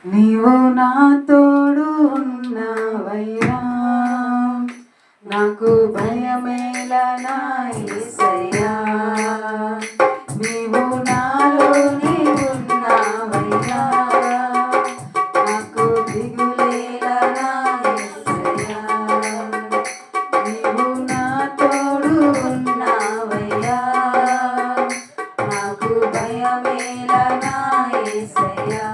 నీవు నా తోడు ఉన్నావయ్యా, నాకు భయమేలా నా యేసయ్యా. నీవు నాలోనే ఉన్నావయ్యా, నాకు దిగులేలా నా యేసయ్యా. నీవు నా తోడు ఉన్నావయ్యా, నాకు భయమేలా నా యేసయ్యా.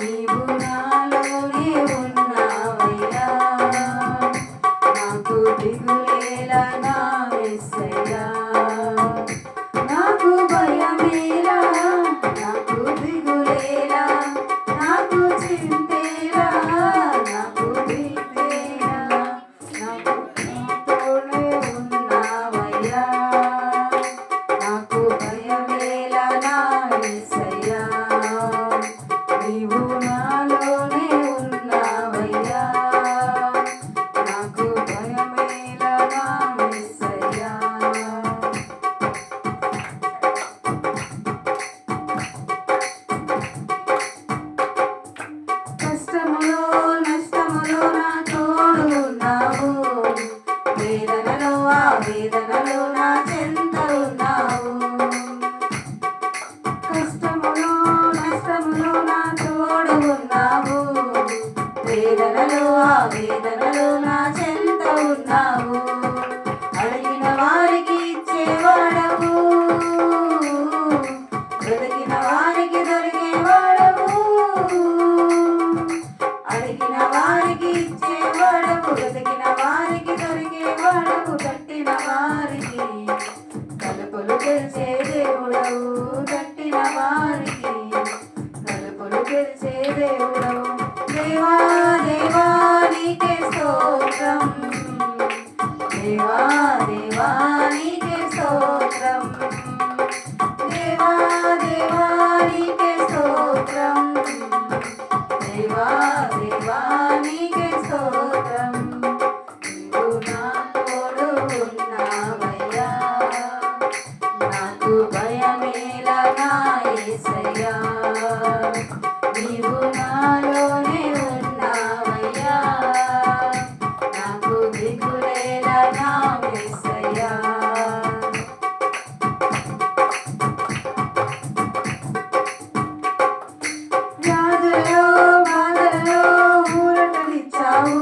నీవు నాలోనే ఉన్నావయ్యా, నాకు దిగులేలా నా యేసయ్యా. నాకు భయమేలా, నాకు దిగులేలా, నాకు చింతేలా, నాకు భీతేలా, నాకు నీతోనే ఉన్నావయ్యా, నాకు భయమేలా నా యేసయ్యా. నీవు నాలోనే ఉన్నావయ్యా, నాకు భయమేలా నా యేసయ్యా. కష్టములో నష్టములో నా తోడు ఉన్నావు, వేదనలో ఆ వేదనలో నా చెంత ఉన్నావు. కష్టములో నష్టములో నా తోడు ఉన్నావు, వేదనలో ఆ వేదనలో నా చెంత ఉన్నావు. అడిగిన వారికి ఇచ్చేవాడవు, వెతికిన వారికి దొరికేవాడవు. అడిగిన వారికి ఇచ్చేవాడవు, వెతికిన వారికి దొరికేవాడవు. కట్టిన వారికి తలుపులు తెరిచే దేవుడవు, కట్టిన వారికి తలుపులు తెరిచే దేవుడవు. దేవా దేవా నీకే స్తోత్రం, దేవా దేవా నీకే స్తోత్రం, దేవా దేవా నీకే స్తోత్రం, దేవా దేవా నీకే స్తోత్రం. నీవు నా తోడు ఉన్నావయ్యా, నాకు భయమేలా నా యేసయ్యా. నీవు నాలోనే ఉన్నావయ్యా, నాకు దిగులేలా నా యేసయ్యా. వ్యాధులలో బాధలలో ఊరటనిచ్చావు,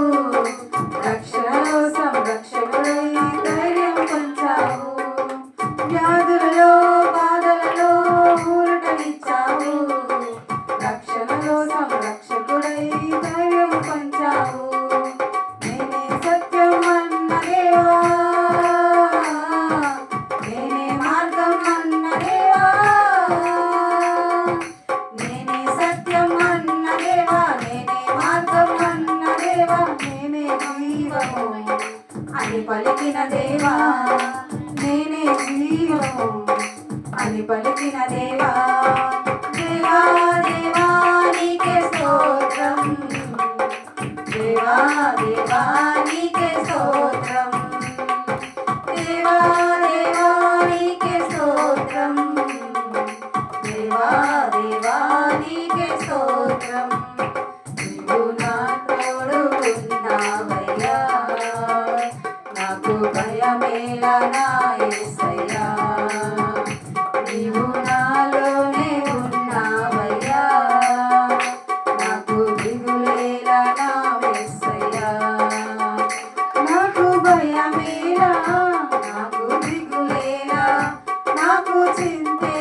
రక్షణలో సంరక్షకుడై ధైర్యం పంచావు. వ్యాధులలో బాధలలో ఊరటనిచ్చావు, రక్షణలో సంరక్షకుడై ధైర్యం పంచావు. నేనే సత్యం అన్న దేవా, నేనే మార్గం అన్న దేవా, నేనే సత్యం అన్న దేవా, నేనే మార్గం అన్న దేవా. నేనే జీవము అని పలికిన దేవా, నేనే జీవము అని పలికిన దేవా. దేవా దేవా నీకే స్తోత్రం, దేవా దేవా నీకే స్తోత్రం, దేవా దేవా నీకే స్తోత్రం, దేవా దేవా నీకే స్తోత్రం. నీవు నా తోడు ఉన్నావయ్యా, నాకు భయమేలా నా యేసయ్యా. నీవు నాలోనే ఉన్నావయ్యా, నాకు దిగులేలా నా యేసయ్యా. నాకు భయమేలా, నాకు దిగులేలా, నాకు చింతే